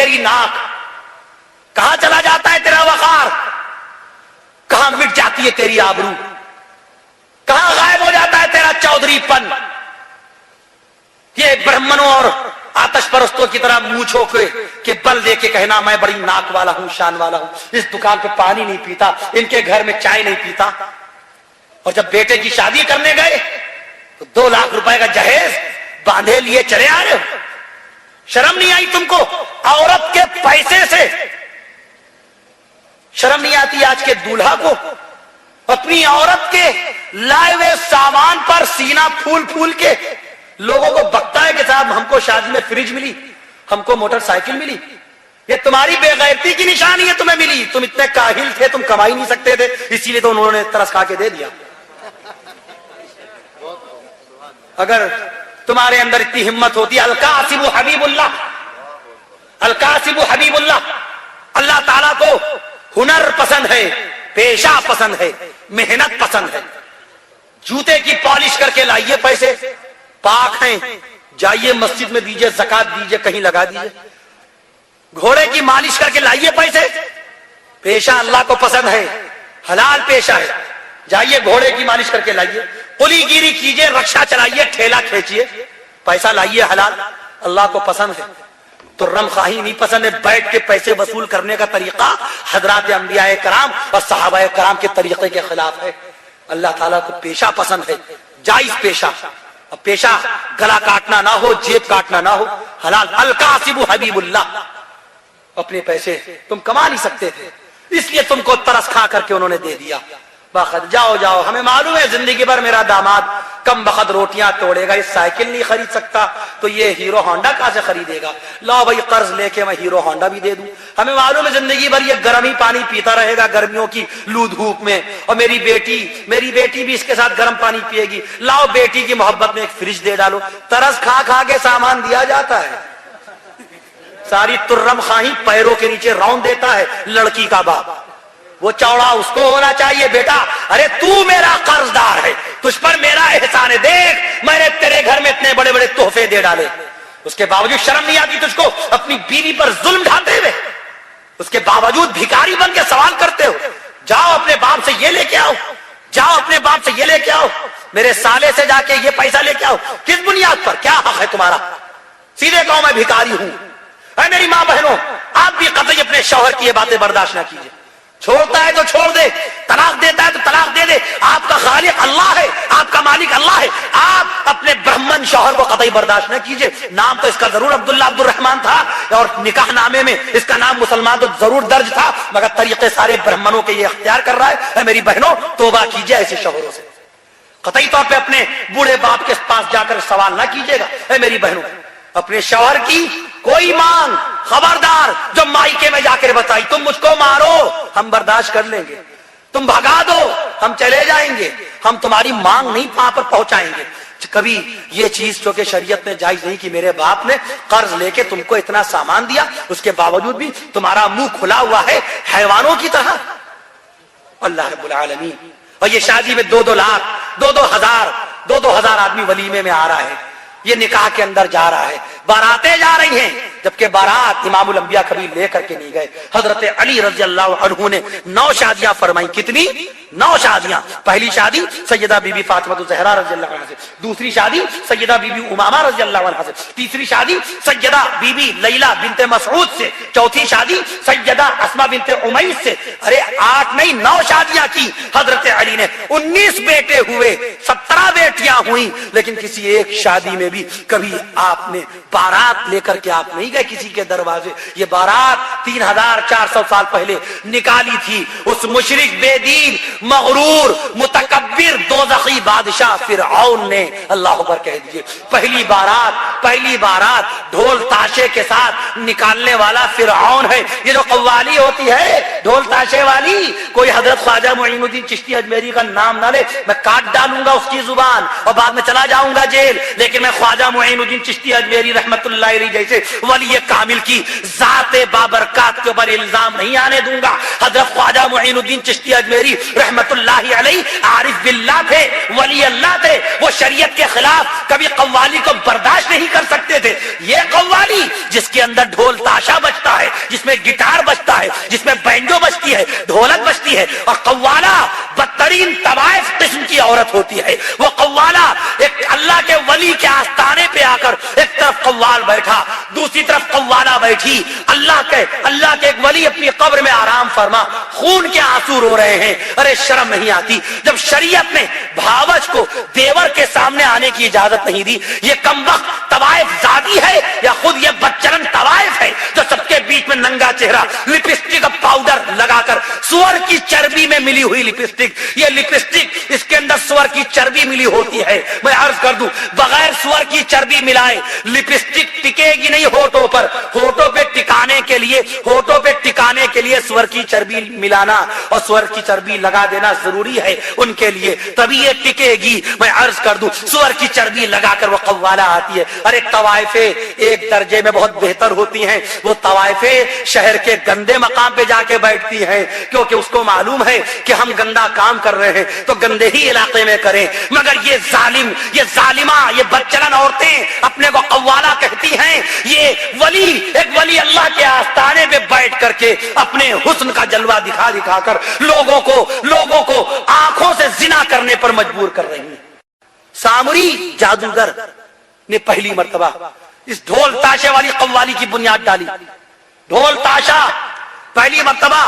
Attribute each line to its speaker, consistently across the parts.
Speaker 1: تیری ناک؟ کہاں چلا جاتا ہے تیرا وقار؟ کہاں مٹ جاتی ہے تیری آبرو؟ کہاں غائب ہو جاتا ہے تیرا چودھری پن؟ یہ برہمنوں اور آتش پرستوں کی طرح منہ کے بل دے کے کہنا میں بڑی ناک والا ہوں، شان والا ہوں، اس دکان پہ پانی نہیں پیتا، ان کے گھر میں چائے نہیں پیتا. اور جب بیٹے کی شادی کرنے گئے تو 2 لاکھ روپے کا جہیز باندھے لیے چلے آ رہے ہو. شرم نہیں آئی تم کو؟ عورت کے پیسے سے شرم نہیں آتی آج کے دولہا کو اپنی عورت کے لائے ہوئے سامان پر سینہ پھول پھول کے لوگوں کو بکتا ہے کہ صاحب ہم کو شادی میں فریج ملی، ہم کو موٹر سائیکل ملی؟ یہ تمہاری بے غیرتی کی نشانی ہے، تمہیں ملی. تم اتنے کاہل تھے، تم کما ہی نہیں سکتے تھے، اسی لیے تو انہوں نے ترس کھا کے دے دیا. اگر تمہارے اندر اتنی ہمت ہوتی. القاسب حبیب اللہ، القاسب حبیب اللہ. اللہ تعالیٰ کو ہنر پسند ہے، پیشہ پسند ہے، محنت پسند ہے. جوتے کی پالش کر کے لائیے، پیسے پاک ہیں، جائیے مسجد میں دیجیے، زکات دیجیے، کہیں لگا دیجیے. گھوڑے کی مالش کر کے لائیے پیسے، پیشہ اللہ کو پسند ہے، حلال پیشہ ہے، جائیے گھوڑے کی مالش کر کے لائیے. قلی گیری کیجیے، رکشا چلائیے، ٹھیلا کھینچیے، پیسہ لائیے حلال، اللہ کو پسند ہے. تو رم خواہی نہیں پسند ہے. بیٹھ کے پیسے وصول کرنے کا طریقہ حضرات انبیاء کرام اور صحابہ کرام کے طریقے کے خلاف ہے. اللہ تعالیٰ کو پیشہ پسند ہے، جائز پیشہ. اور پیشہ گلا کاٹنا نہ ہو، جیب کاٹنا نہ ہو، حلال. القاسب حبیب اللہ. اپنے پیسے تم کما نہیں سکتے تھے، اس لیے تم کو ترس کھا کر کے انہوں نے دے دیا. باخد جاؤ جاؤ، ہمیں معلوم ہے زندگی بھر میرا داماد کم بخت روٹیاں توڑے گا، یہ سائیکل نہیں خرید سکتا تو یہ ہیرو ہونڈا کہاں سے خریدے گا؟ لاؤ بھائی قرض لے کے میں ہیرو ہونڈا بھی دے دوں. ہمیں معلوم ہے زندگی بھر یہ گرم ہی پانی پیتا رہے گا گرمیوں کی لو دھوپ میں، اور میری بیٹی بھی اس کے ساتھ گرم پانی پیے گی. لاؤ بیٹی کی محبت میں ایک فریج دے ڈالو. ترس کھا کھا کے سامان دیا جاتا ہے. ساری ترم خواہی پیروں کے نیچے رون دیتا ہے لڑکی کا باپ. وہ چوڑا اس کو ہونا چاہیے، بیٹا ارے تو میرا قرض دار ہے، تجھ پر میرا احسان ہے، دیکھ میں نے تیرے گھر میں اتنے بڑے بڑے تحفے دے ڈالے، اس کے باوجود شرم نہیں آتی تجھ کو اپنی بیوی پر ظلم ڈھاتے ہوئے؟ اس کے باوجود بھکاری بن کے سوال کرتے ہو. جاؤ اپنے باپ سے یہ لے کے آؤ، جاؤ اپنے باپ سے یہ لے کے آؤ، میرے سالے سے جا کے یہ پیسہ لے کے آؤ. کس بنیاد پر؟ کیا حق ہے تمہارا؟ سیدھے کہو میں بھکاری ہوں. اے میری ماں بہنوں، آپ بھی قطعی اپنے شوہر کی یہ باتیں برداشت نہ کیجیے. چھوڑتا ہے تو چھوڑ دے، طلاق دیتا ہے تو طلاق دے دے. آپ کا خالق اللہ ہے، آپ کا مالک اللہ ہے. آپ اپنے برہمن شوہر کو قطعی برداشت نہ کیجیے. نام تو اس کا ضرور عبداللہ عبد الرحمن تھا، اور نکاح نامے میں اس کا نام مسلمان تو ضرور درج تھا، مگر طریقے سارے برہمنوں کے یہ اختیار کر رہا ہے. اے میری بہنوں توبہ کیجیے ایسے شوہروں سے. قطعی طور پہ اپنے بوڑھے باپ کے پاس جا کر سوال نہ کیجیے گا. اے میری بہنوں اپنے شوہر کی کوئی مانگ خبردار جو مائکے میں جا کر بتائی، تم مجھ کو مارو ہم برداشت کر لیں گے، تم بھگا دو ہم چلے جائیں گے، ہم تمہاری مانگ نہیں وہاں پر پہنچائیں گے. کبھی یہ چیز جو کہ شریعت میں جائز نہیں کہ میرے باپ نے قرض لے کے تم کو اتنا سامان دیا، اس کے باوجود بھی تمہارا منہ کھلا ہوا ہے حیوانوں کی طرح. اللہ رب العالمین. اور یہ شادی میں 2-2 لاکھ 2-2 ہزار آدمی ولیمے میں آ رہا ہے، یہ نکاح کے اندر جا رہا ہے، باراتیں جا رہی ہیں، جبکہ بارات امام الانبیاء کبھی لے کر کے نہیں گئے. حضرت علی رضی اللہ عنہ نے 9 شادیاں فرمائی. کتنی؟ 9 شادیاں. پہلی شادی سیدہ بی بی فاطمہ الزہرا رضی اللہ عنہا سے، دوسری شادی سیدہ بی بی امامہ رضی اللہ عنہا سے، تیسری شادی سیدہ بی بی لیلہ بنت مسعود سے، چوتھی شادی سیدہ اسماء بنت امیس سے. ارے 8 نہیں 9 شادیاں کی حضرت علی نے. 19 بیٹے ہوئے، 17 بیٹیاں ہوئیں، لیکن کسی ایک شادی میں بھی کبھی آپ نے بارات لے کر کے آپ نہیں گئے کسی کے دروازے. یہ بارات 3400 سال پہلے نکالی تھی اس مشرک بے دین مغرور متکبر دوزخی بادشاہ فرعون نے. اللہ اکبر کہہ دیجئے. پہلی بارات ڈھول تاشے کے ساتھ نکالنے والا فرعون ہے. یہ جو قوالی ہوتی ہے ڈھول تاشے والی، کوئی حضرت خواجہ معین الدین چشتی اجمیری کا نام نہ لے، میں کاٹ ڈالوں گا اس کی زبان اور بعد میں چلا جاؤں گا جیل، لیکن میں خواجہ معین الدین چشتی اجمیری رحمت اللہ علیہ جیسے ولی کامل کی ذات بابرکات کے اوپر الزام نہیں آنے دوں گا. حضرت خواجہ معین الدین چشتی اجمیری رحمت اللہ علیہ عارف باللہ تھے، ولی اللہ تھے. وہ شریعت کے خلاف کبھی قوالی کو برداشت نہیں کر سکتے تھے. یہ قوالی جس کے اندر ڈھول تاشا بجتا ہے، میں گٹار بجتا ہے، جس میں بینجو بجتی ہے، ڈھولک بجتی ہے. اور قوالا بدترین طوائف قسم کی عورت ہوتی ہے. وہ قوالا ایک اللہ کے ولی کے آستانے پہ آ کر ایک طرف قوال بیٹھا، دوسری طرف قوالا بیٹھی. اللہ کے ایک ولی اپنی قبر میں آرام فرما، خون کے آنسو رو رہے ہیں. ارے شرم نہیں آتی؟ جب شریعت نے بھاوج کو دیور کے سامنے آنے کی اجازت نہیں دی، یہ کمبخت طوائف زادی ہے یا خود یہ بدچلن طوائف ہے جو سب کے بیچ میں ننگا چہرہ، لپسٹک اور پاؤڈر لگا کر، سور کی چربی میں ملی ہوئی لپسٹک، یہ لپسٹک اس کے اندر سور کی چربی ملی ہوتی ہے. میں عرض کر دوں بغیر سور کی چربی ملائے لپسٹک ٹکے گی نہیں ہوٹوں پر. ہوٹوں پہ ٹکانے کے لیے سور کی چربی ملانا اور سور کی چربی لگا دینا ضروری ہے ان کے لیے، تبھی یہ ٹکے گی. میں عرض کر دوں سور کی چربی لگا کر وہ قوالا آتی ہے. ارے طوائفیں ایک درجے میں بہت بہتر ہوتی ہیں. وہ طوائفیں شہر کے گندے مقام پہ جا کے بیٹھتی ہیں، کیونکہ اس کو معلوم ہے کہ ہم گندا کام کر رہے ہیں تو گندے ہی علاقے میں کریں. مگر یہ ظالم، یہ ظالمہ، یہ بدچلن عورتیں اپنے کو قوالا کہتی ہیں. یہ ایک ولی اللہ کے آستانے پہ بیٹھ کر کے اپنے حسن کا جلوہ دکھا کر لوگوں کو آنکھوں سے زنا کرنے پر مجبور کر رہی ہیں. سامری جادوگر نے پہلی مرتبہ اس ڈھول تاشے والی قوالی کی بنیاد ڈالی. ڈھول تاشا پہلی مرتبہ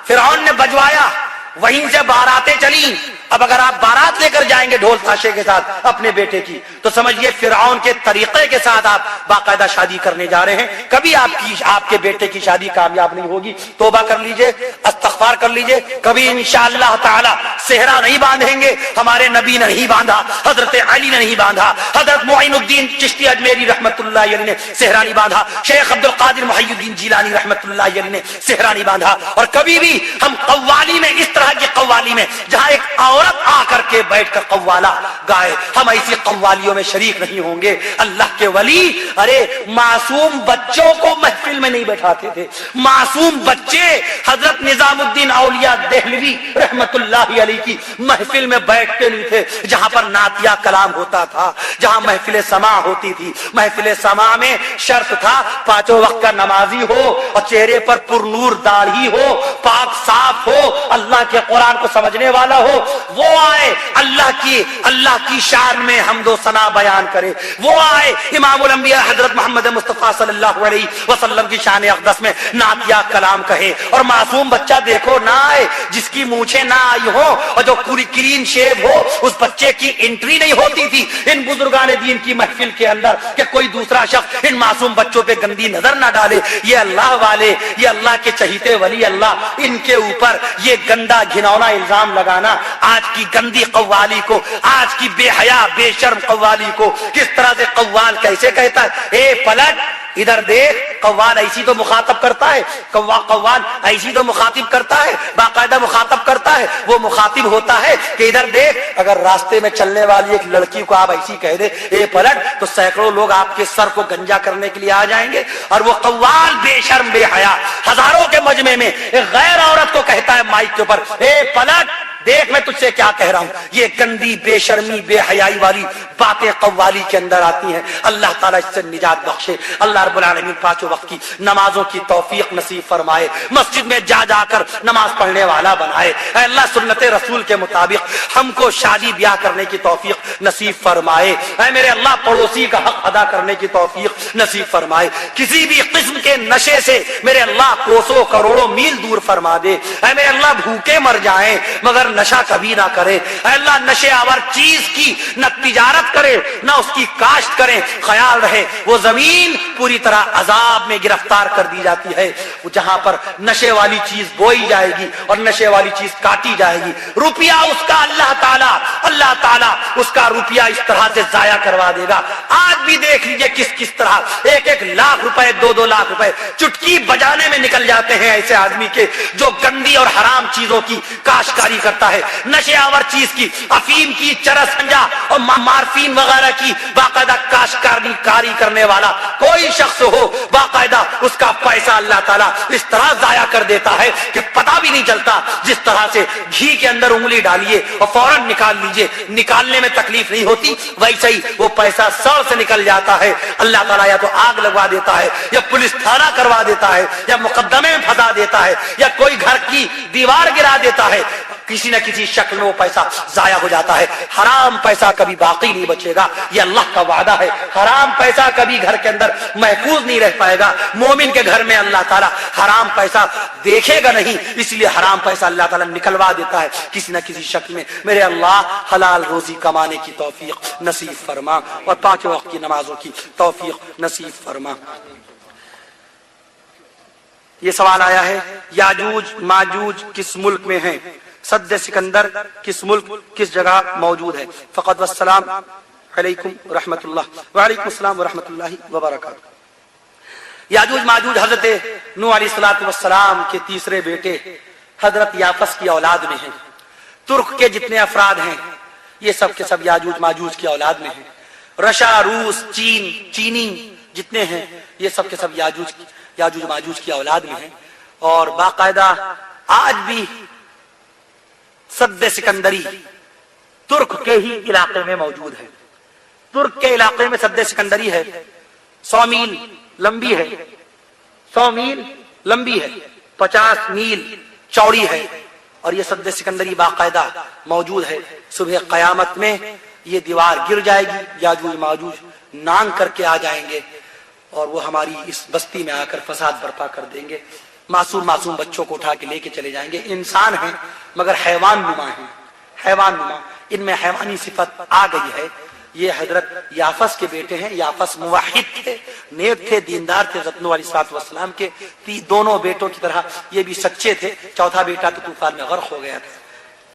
Speaker 1: فرعون نے بجوایا، وہیں سے باراتیں چلیں. اب اگر آپ بارات لے کر جائیں گے ڈھول تاشے کے ساتھ اپنے بیٹے کی، تو سمجھیے فرعون کے طریقے کے ساتھ آپ باقاعدہ شادی کرنے جا رہے ہیں. کبھی آپ کے بیٹے کی شادی کامیاب نہیں ہوگی. توبہ کر لیجئے، استغفار کر لیجئے. کبھی انشاءاللہ تعالی صحرا نہیں باندھیں گے. ہمارے نبی نے نہیں باندھا، حضرت علی نے نہیں باندھا، حضرت معین الدین چشتی اجمیری رحمت اللہ علیہ نے صحرا نہیں باندھا، شیخ عبد القادر محی الدین جیلانی رحمت اللہ علیہ نے صحرا نہیں باندھا. اور کبھی بھی ہم قوالی میں، اس طرح کی قوالی میں جہاں ایک عورت آ کر کے بیٹھ کر قوالا گائے، ہم ایسی قوالیوں میں شریک نہیں ہوں گے. اللہ کے ولی ارے معصوم بچوں کو محفل میں نہیں بیٹھاتے تھے. معصوم بچے حضرت نظام الدین اولیاء دہلوی رحمت اللہ علیہ کی محفل میں بیٹھتے نہیں تھے، جہاں پر نعتیہ کلام ہوتا تھا، جہاں محفل سماع ہوتی تھی. محفل سماع میں شرط تھا پانچوں وقت کا نمازی ہو اور چہرے پر پرنور داڑھی ہو، پاک صاف ہو، اللہ کے قرآن کو سمجھنے والا ہو. وہ آئے اللہ کی شان میں حمد و ثنا بیان کرے. وہ آئے امام الانبیاء حضرت محمد مصطفیٰ صلی اللہ علیہ وسلم کی شان اقدس میں نعتیہ کلام کہے. اور معصوم بچہ دیکھو نہ آئے جس کی مونچھیں نہ آئی ہو اور جو پوری کلین شیو ہو، اس بچے کی انٹری نہیں ہوتی تھی ان بزرگان دین کی محفل کے اندر کہ کوئی دوسرا شخص ان معصوم بچوں پہ گندی نظر نہ ڈالے. یہ اللہ والے، یہ اللہ کے چہیتے ولی اللہ، ان کے اوپر یہ گندا گھنونا الزام لگانا، آج کی گندی قوالی کو، آج کی بے حیا بے شرم قوالی کو کس طرح سے قوال کیسے کہتا ہے. اے پلٹ ادھر دیکھ، قوال ایسی تو مخاطب کرتا ہے، قوال ایسی تو مخاطب کرتا ہے، باقاعدہ مخاطب کرتا ہے. وہ مخاطب ہوتا ہے کہ ادھر دیکھ. اگر راستے میں چلنے والی ایک لڑکی کو آپ ایسی کہہ دے اے پلٹ، تو سینکڑوں لوگ آپ کے سر کو گنجا کرنے کے لیے آ جائیں گے. اور وہ قوال بے شرم بے حیا ہزاروں کے مجمع میں ایک غیر عورت کو کہتا ہے مائک کے اوپر اے پلٹ دیکھ میں تجھ سے کیا کہہ رہا ہوں. یہ گندی بے شرمی بے حیائی والی باتیں قوالی کے اندر آتی ہیں. اللہ تعالیٰ اس سے نجات بخشے. اللہ رب العالمین پانچوں وقت کی نمازوں کی توفیق نصیب فرمائے، مسجد میں جا کر نماز پڑھنے والا بنائے. اے اللہ سنت رسول کے مطابق ہم کو شادی بیاہ کرنے کی توفیق نصیب فرمائے. اے میرے اللہ پڑوسی کا حق ادا کرنے کی توفیق نصیب فرمائے. کسی بھی قسم کے نشے سے میرے اللہ کوسوں کروڑوں میل دور فرما دے. اے میرے اللہ بھوکے مر جائیں مگر نشہ کبھی نہ کرے. اے اللہ نشے آور چیز کی نہ تجارت کرے نہ اس کی کاشت کرے. خیال رہے وہ زمین پوری طرح عذاب میں گرفتار کر دی جاتی ہے جہاں پر نشے والی چیز بوئی جائے گی اور نشے والی چیز کاٹی جائے گی. روپیہ اس کا اللہ تعالیٰ اس کا روپیہ اس طرح سے ضائع کروا دے گا. آج بھی دیکھ لیجئے کس طرح 1 لاکھ روپے 2 لاکھ روپے چٹکی بجانے میں نکل جاتے ہیں ایسے آدمی کے جو گندی اور حرام چیزوں کی کاشتکاری کرتا کرتا ہے نشے آور چیز کی، افیم کی، چرس سنجا اور مارفین وغیرہ کی باقاعدہ کاری کرنے والا کوئی شخص ہو، باقاعدہ اس کا پیسہ اللہ تعالیٰ اس طرح ضائع کر دیتا ہے کہ پتہ بھی نہیں چلتا. جس طرح سے گھی کے اندر انگلی ڈالیے اور فوراً نکال لیجئے، نکالنے میں تکلیف نہیں ہوتی، ویسے ہی وہ پیسہ سڑ سے نکل جاتا ہے. اللہ تعالیٰ یا تو آگ لگوا دیتا ہے، یا پولیس تھانہ کروا دیتا ہے، یا مقدمے میں پھنسا دیتا ہے، یا کوئی گھر کی دیوار گرا دیتا ہے. کسی نہ کسی شکل میں وہ پیسہ ضائع ہو جاتا ہے. حرام پیسہ کبھی باقی نہیں بچے گا، یہ اللہ کا وعدہ ہے. حرام پیسہ کبھی گھر کے اندر محفوظ نہیں رہ پائے گا. مومن کے گھر میں اللہ تعالیٰ حرام پیسہ دیکھے گا نہیں، اس لیے حرام پیسہ اللہ تعالیٰ نکلوا دیتا ہے کسی نہ کسی شکل میں. میرے اللہ حلال روزی کمانے کی توفیق نصیب فرما اور پانچ وقت کی نمازوں کی توفیق نصیب فرما. یہ سوال آیا ہے، یاجوج ماجوج کس ملک میں ہیں؟ سد سکندر کس ملک کس جگہ موجود ہے؟ فقط والسلام علیکم رحمت اللہ. وعلیکم السلام ورحمۃ اللہ وبرکاتہ. یاجوج ماجوج حضرت نوح علیہ الصلوۃ والسلام کے تیسرے بیٹے حضرت یافس کی اولاد میں ہیں. ترک کے جتنے افراد ہیں یہ سب کے سب یاجوج ماجوج کی اولاد میں ہیں. رشا، روس، چینی جتنے ہیں یہ سب کے سب یاجوج ماجوج کی اولاد میں ہیں. اور باقاعدہ آج بھی سد سکندری ترک کے ہی علاقے میں موجود ہے. ترک کے علاقے میں سد سکندری ہے، 100 میل لمبی ہے، 100 میل لمبی ہے، 50 میل چوڑی ہے. اور یہ سد سکندری باقاعدہ موجود ہے. صبح قیامت میں یہ دیوار گر جائے گی، یاجوج ماجوج نانگ کر کے آ جائیں گے اور وہ ہماری اس بستی میں آ کر فساد برپا کر دیں گے. معصوم بچوں کو اٹھا کے لے کے چلے جائیں گے. انسان ہیں مگر حیوان نما ہیں، حیوان نما. ان میں حیوانی صفت آ گئی ہے. یہ حضرت یافس کے بیٹے ہیں. یافس موحد تھے، نیک تھے، دیندار تھے. حضرت نوح علیہ الصلوۃ والسلام کے دونوں بیٹوں کی طرح یہ بھی سچے تھے. چوتھا بیٹا تو طوفان میں غرق ہو گیا تھا.